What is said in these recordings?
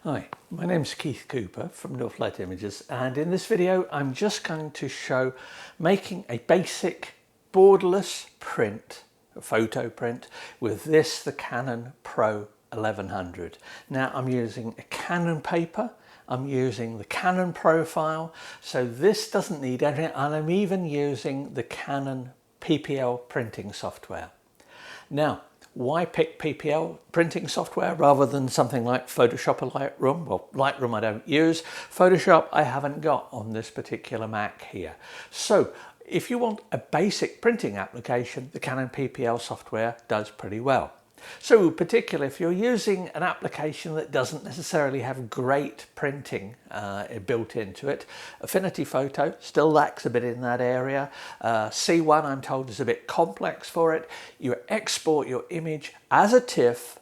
Hi, my name's Keith Cooper from Northlight Images, and in this video I'm just going to show making a basic borderless print, a photo print, with the Canon PRO-1100. Now I'm using a Canon paper, I'm using the Canon profile, so this doesn't need anything, and I'm even using the Canon PPL printing software. Now, why pick PPL printing software rather than something like Photoshop or Lightroom? Well, Lightroom I don't use. Photoshop I haven't got on this particular Mac here. So if you want a basic printing application, the Canon PPL software does pretty well. So particularly if you're using an application that doesn't necessarily have great printing built into it, Affinity Photo still lacks a bit in that area. C1 I'm told is a bit complex for it. You export your image as a TIFF.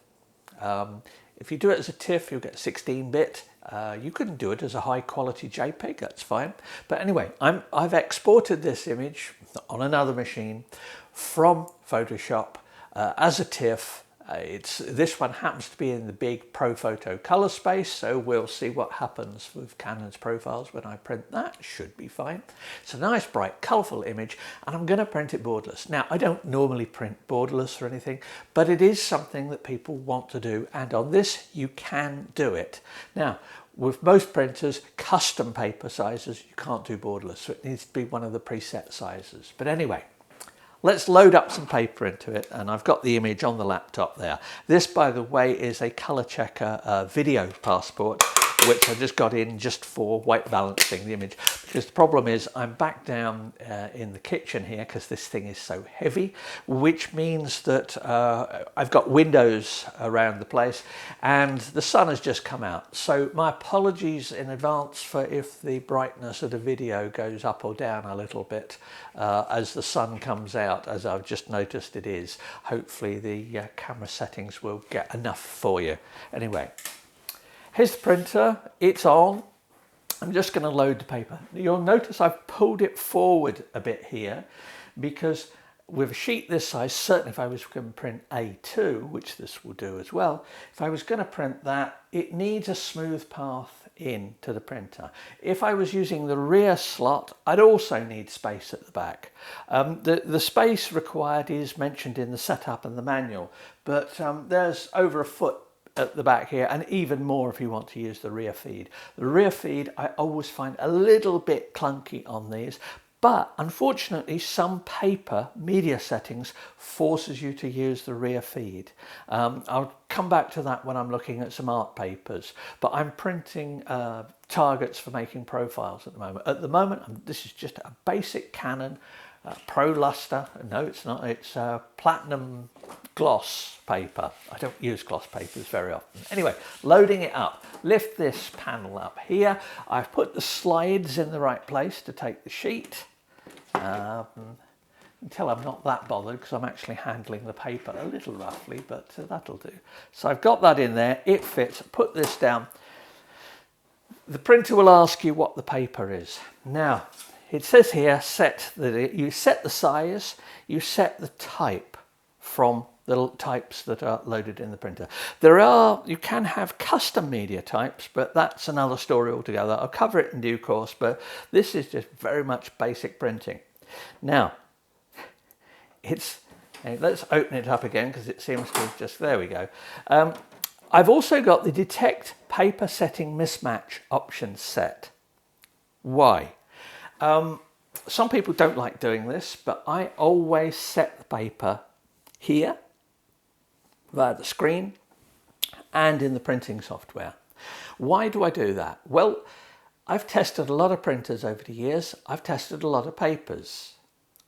If you do it as a TIFF you'll get 16-bit. You couldn't do it as a high quality JPEG, that's fine. But anyway, I've exported this image on another machine from Photoshop as a TIFF. This one happens to be in the big ProPhoto color space, so we'll see what happens with Canon's profiles when I print that. Should be fine. It's a nice bright colourful image, and I'm going to print it borderless. Now I don't normally print borderless or anything, but it is something that people want to do, and on this you can do it. Now with most printers, custom paper sizes, you can't do borderless, so it needs to be one of the preset sizes. But anyway, let's load up some paper into it, and I've got the image on the laptop there. This, by the way, is a color checker video passport, which I just got in just for white balancing the image, because the problem is I'm back down in the kitchen here because this thing is so heavy, which means that I've got windows around the place and the sun has just come out. So my apologies in advance for if the brightness of the video goes up or down a little bit as the sun comes out, as I've just noticed it is. Hopefully the camera settings will get enough for you. Anyway, here's the printer, it's on. I'm just going to load the paper. You'll notice I've pulled it forward a bit here because with a sheet this size, certainly if I was going to print A2, which this will do as well, if I was going to print that, it needs a smooth path in to the printer. If I was using the rear slot, I'd also need space at the back. The space required is mentioned in the setup and the manual, but there's over a foot at the back here, and even more if you want to use the rear feed. The rear feed I always find a little bit clunky on these, but unfortunately some paper media settings forces you to use the rear feed. I'll come back to that when I'm looking at some art papers, but I'm printing targets for making profiles at the moment. At the moment, this is just a basic Canon Pro Luster. No, it's not. It's platinum gloss paper. I don't use gloss papers very often. Anyway, loading it up. Lift this panel up here. I've put the slides in the right place to take the sheet. Until I'm not that bothered because I'm actually handling the paper a little roughly, but that'll do. So I've got that in there. It fits. Put this down. The printer will ask you what the paper is. Now, it says here, you set the size, you set the type from the types that are loaded in the printer. You can have custom media types, but that's another story altogether. I'll cover it in due course, but this is just very much basic printing. Now, let's open it up again because it seems to have just, there we go. I've also got the detect paper setting mismatch option set. Why? Some people don't like doing this, but I always set the paper here via the screen and in the printing software. Why do I do that? Well, I've tested a lot of printers over the years. I've tested a lot of papers.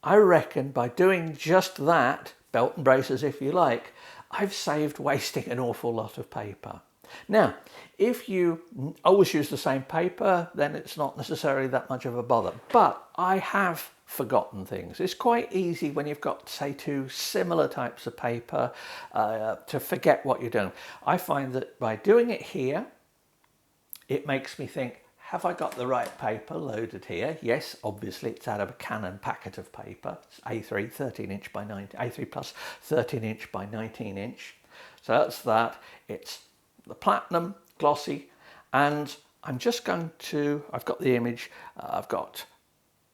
I reckon by doing just that, belt and braces if you like, I've saved wasting an awful lot of paper. Now, if you always use the same paper, then it's not necessarily that much of a bother. But I have forgotten things. It's quite easy when you've got, say, two similar types of paper to forget what you're doing. I find that by doing it here, it makes me think, have I got the right paper loaded here? Yes, obviously it's out of a Canon packet of paper. It's A3 13-inch by 19, A3 plus 13-inch by 19-inch. So that's that. It's the platinum glossy and I'm just going to, I've got the image, I've got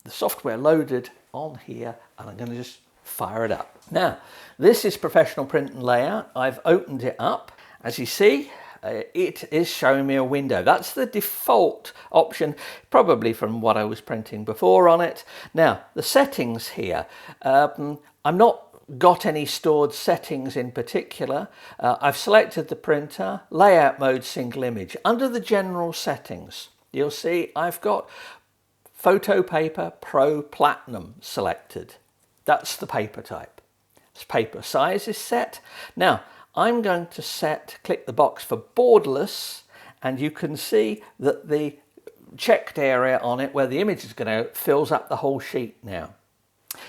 the software loaded on here, and I'm going to just fire it up. Now, this is Professional Print and Layout. I've opened it up. As you see, it is showing me a window. That's the default option, probably from what I was printing before on it. Now, the settings here, I'm not got any stored settings in particular. I've selected the printer, layout mode, single image. Under the general settings, you'll see I've got Photo Paper Pro Platinum selected. That's the paper type. Paper size is set. Now, I'm going to click the box for borderless, and you can see that the checked area on it where the image is going to fills up the whole sheet now.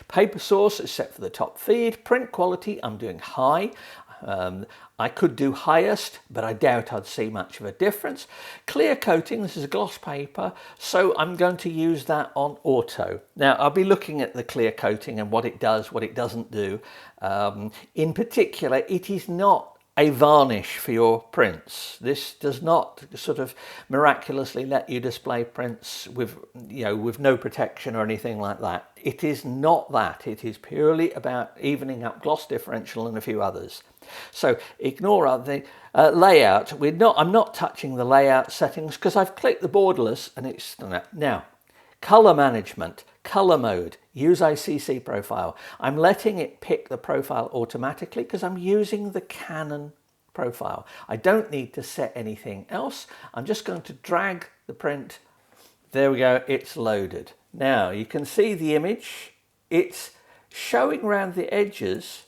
Paper source is set for the top feed. Print quality, I'm doing high. I could do highest, but I doubt I'd see much of a difference. Clear coating, this is a gloss paper, so I'm going to use that on auto. Now, I'll be looking at the clear coating and what it does, what it doesn't do. In particular, it is not a varnish for your prints. This does not sort of miraculously let you display prints with, with no protection or anything like that. It is not that. It is purely about evening up gloss differential and a few others. So ignore the layout. I'm not touching the layout settings because I've clicked the borderless and it's done it. Now, color management, color mode, use ICC profile. I'm letting it pick the profile automatically because I'm using the Canon profile. I don't need to set anything else. I'm just going to drag the print. There we go, it's loaded. Now you can see the image. It's showing around the edges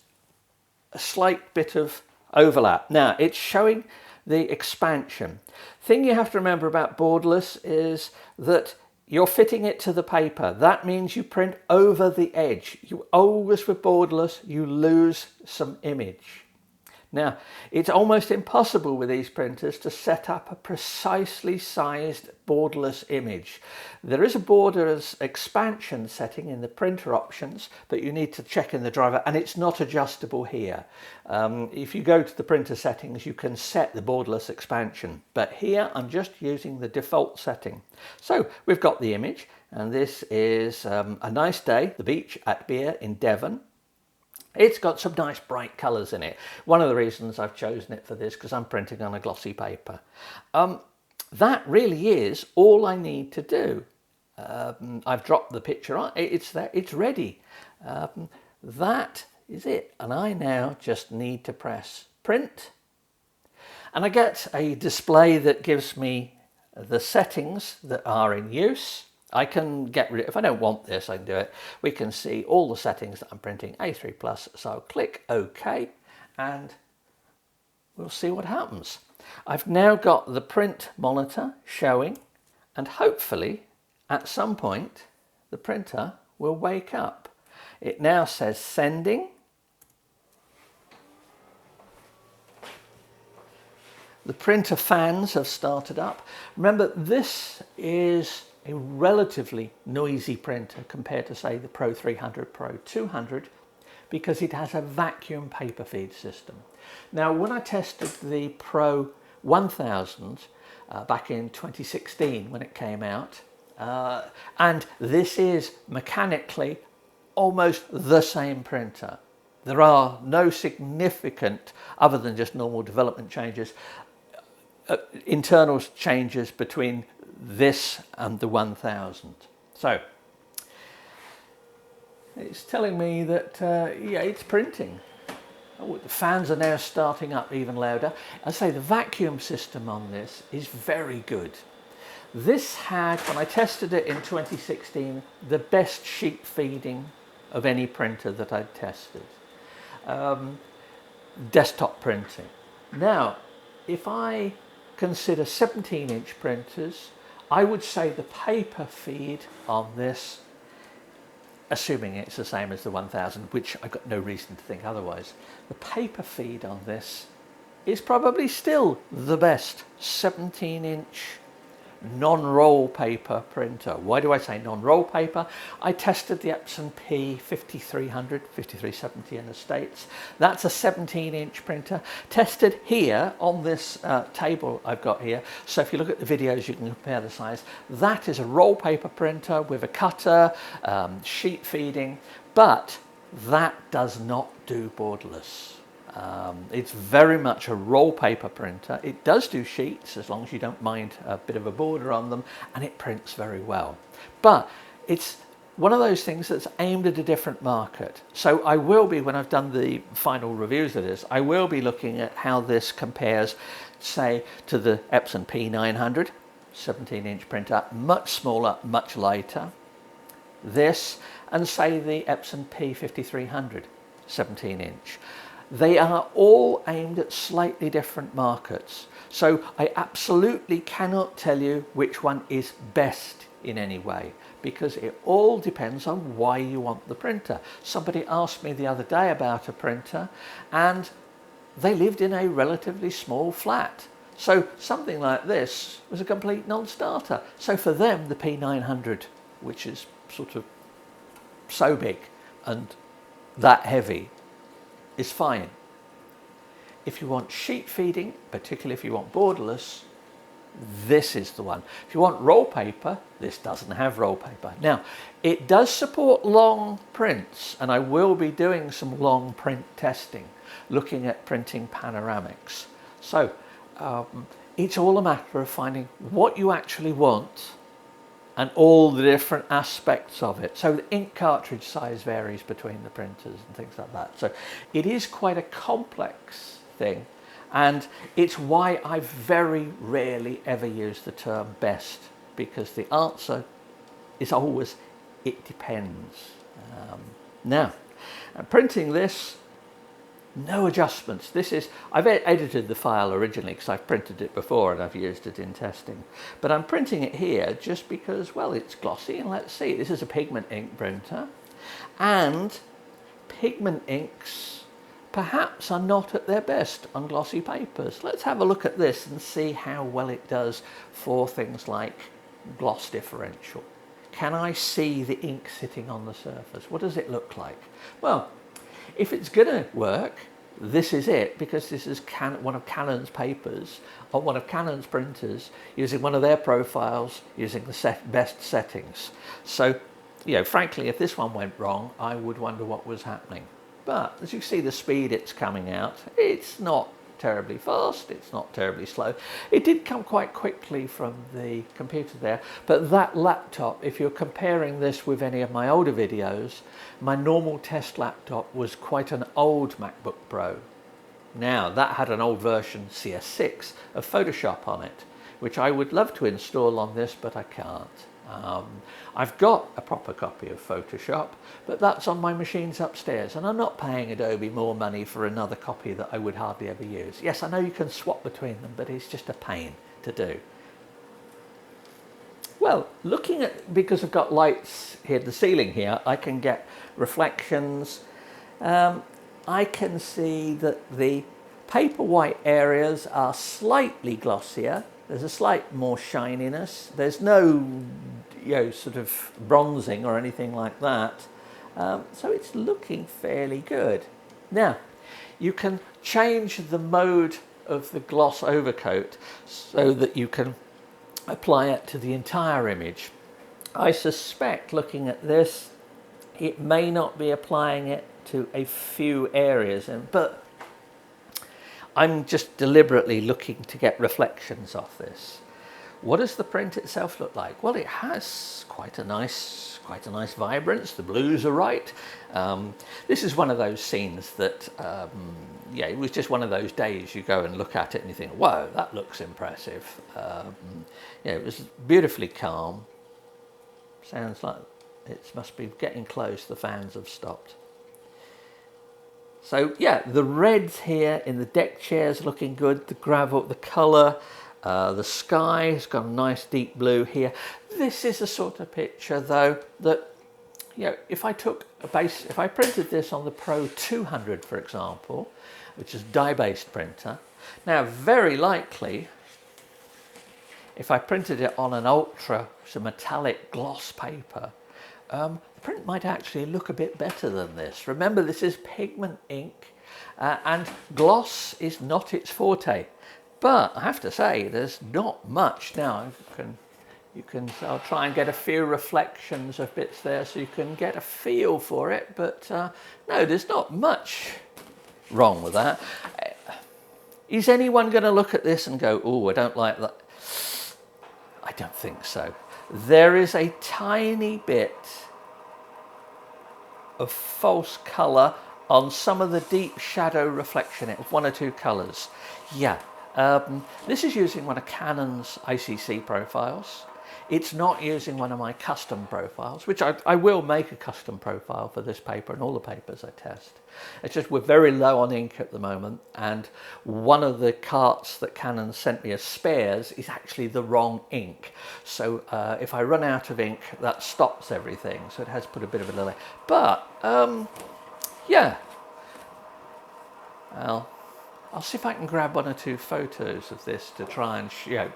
a slight bit of overlap. Now it's showing the expansion. Thing you have to remember about borderless is that you're fitting it to the paper. That means you print over the edge. You always, with borderless, you lose some image. Now, it's almost impossible with these printers to set up a precisely sized borderless image. There is a borderless expansion setting in the printer options, but you need to check in the driver, and it's not adjustable here. If you go to the printer settings, you can set the borderless expansion, but here I'm just using the default setting. So we've got the image, and this is a nice day, the beach at Beer in Devon. It's got some nice bright colours in it. One of the reasons I've chosen it for this, because I'm printing on a glossy paper. That really is all I need to do. I've dropped the picture on, it's there, it's ready. That is it. And I now just need to press print. And I get a display that gives me the settings that are in use. I can get rid of, if I don't want this, I can do it. We can see all the settings that I'm printing, A3+, so I'll click OK, and we'll see what happens. I've now got the print monitor showing, and hopefully, at some point, the printer will wake up. It now says sending. The printer fans have started up. Remember, this is a relatively noisy printer compared to, say, the Pro-300, Pro-200, because it has a vacuum paper feed system. Now, when I tested the Pro-1000 back in 2016 when it came out, and this is mechanically almost the same printer. There are no significant, other than just normal development changes, internal changes between this and the 1000. So it's telling me that yeah, it's printing. Oh, the fans are now starting up even louder. I say the vacuum system on this is very good. This had, when I tested it in 2016, the best sheet feeding of any printer that I'd tested. Desktop printing. Now, if I consider 17-inch printers, I would say the paper feed on this, assuming it's the same as the 1000, which I've got no reason to think otherwise, the paper feed on this is probably still the best 17-inch non-roll paper printer. Why do I say non-roll paper? I tested the Epson P5300, 5370 in the States. That's a 17-inch printer. Tested here on this table I've got here. So if you look at the videos, you can compare the size. That is a roll paper printer with a cutter, sheet feeding, but that does not do borderless. It's very much a roll paper printer. It does do sheets as long as you don't mind a bit of a border on them, and it prints very well. But it's one of those things that's aimed at a different market. So I will be, when I've done the final reviews of this, I will be looking at how this compares, say, to the Epson P900, 17-inch printer, much smaller, much lighter. This, and say the Epson P5300, 17-inch. They are all aimed at slightly different markets. So I absolutely cannot tell you which one is best in any way, because it all depends on why you want the printer. Somebody asked me the other day about a printer, and they lived in a relatively small flat. So something like this was a complete non-starter. So for them, the P900, which is sort of so big and that heavy, is fine. If you want sheet feeding, particularly if you want borderless, this is the one. If you want roll paper, this doesn't have roll paper. Now, it does support long prints, and I will be doing some long print testing, looking at printing panoramics. So it's all a matter of finding what you actually want and all the different aspects of it. So the ink cartridge size varies between the printers and things like that. So it is quite a complex thing, and it's why I very rarely ever use the term best, because the answer is always it depends. Now, printing this, no adjustments. This is, I've edited the file originally because I've printed it before and I've used it in testing. But I'm printing it here just because, well, it's glossy, and let's see. This is a pigment ink printer. And pigment inks perhaps are not at their best on glossy papers. Let's have a look at this and see how well it does for things like gloss differential. Can I see the ink sitting on the surface? What does it look like? Well, if it's going to work, this is it, because this is one of Canon's papers on one of Canon's printers using one of their profiles using the best settings. So, you know, frankly, if this one went wrong, I would wonder what was happening. But as you see the speed it's coming out, it's not terribly fast, it's not terribly slow. It did come quite quickly from the computer there, but that laptop, if you're comparing this with any of my older videos, my normal test laptop was quite an old MacBook Pro. Now, that had an old version, CS6, of Photoshop on it, which I would love to install on this, but I can't. I've got a proper copy of Photoshop, but that's on my machines upstairs, and I'm not paying Adobe more money for another copy that I would hardly ever use. Yes, I know you can swap between them, but it's just a pain to do. Well, looking at, because I've got lights here, the ceiling here, I can get reflections. I can see that the paper white areas are slightly glossier. There's a slight more shininess. There's no, you know, sort of bronzing or anything like that. So it's looking fairly good. Now, you can change the mode of the gloss overcoat so that you can apply it to the entire image. I suspect, looking at this, it may not be applying it to a few areas, but I'm just deliberately looking to get reflections off this. What does the print itself look like? Well, it has quite a nice vibrance. The blues are right. This is one of those scenes that, yeah, it was just one of those days you go and look at it and you think, whoa, that looks impressive. Yeah, it was beautifully calm. Sounds like it must be getting close. The fans have stopped. So yeah, the reds here in the deck chairs looking good, the gravel, the colour, the sky has got a nice deep blue here. This is a sort of picture though that, you know, if I printed this on the Pro-200, for example, which is dye-based printer, now very likely if I printed it on an ultra, some metallic gloss paper, the print might actually look a bit better than this. Remember, this is pigment ink, and gloss is not its forte. But I have to say, there's not much now. I'll try and get a few reflections of bits there so you can get a feel for it. But no, there's not much wrong with that. Is anyone going to look at this and go, oh, I don't like that? I don't think so. There is a tiny bit of false colour on some of the deep shadow reflection of one or two colours. Yeah, this is using one of Canon's ICC profiles. It's not using one of my custom profiles, which I will make a custom profile for this paper and all the papers I test. It's just we're very low on ink at the moment, and one of the carts that Canon sent me as spares is actually the wrong ink. So if I run out of ink, that stops everything. So it has put a bit of a delay. But yeah, well, I'll see if I can grab one or two photos of this to try and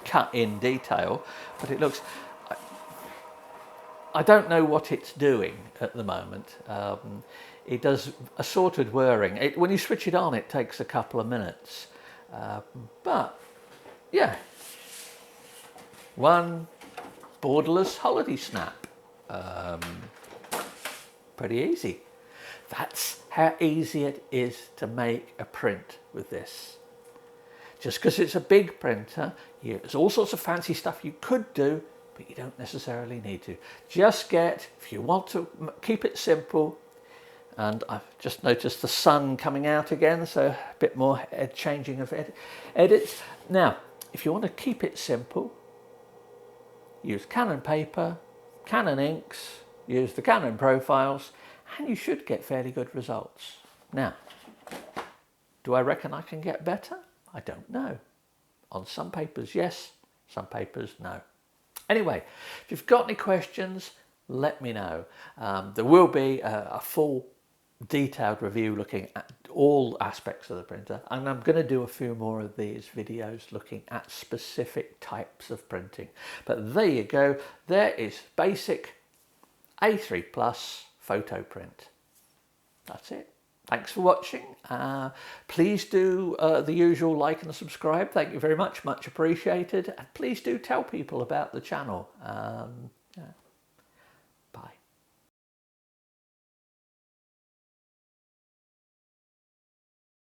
cut in detail, but it looks, I don't know what it's doing at the moment. It does assorted whirring. When you switch it on, it takes a couple of minutes. But yeah, one borderless holiday snap. Pretty easy. That's how easy it is to make a print with this. Just because it's a big printer, there's all sorts of fancy stuff you could do, but you don't necessarily need to. Just if you want to keep it simple, and I've just noticed the sun coming out again, so a bit more changing of edits. Now, if you want to keep it simple, use Canon paper, Canon inks, use the Canon profiles, and you should get fairly good results. Now, do I reckon I can get better? I don't know. On some papers, yes. Some papers, no. Anyway, if you've got any questions, let me know. There will be a full detailed review looking at all aspects of the printer, and I'm going to do a few more of these videos looking at specific types of printing. But there you go. There is basic A3 Plus photo print. That's it. Thanks for watching. Please do the usual like and subscribe. Thank you very much. Much appreciated. And please do tell people about the channel. Yeah.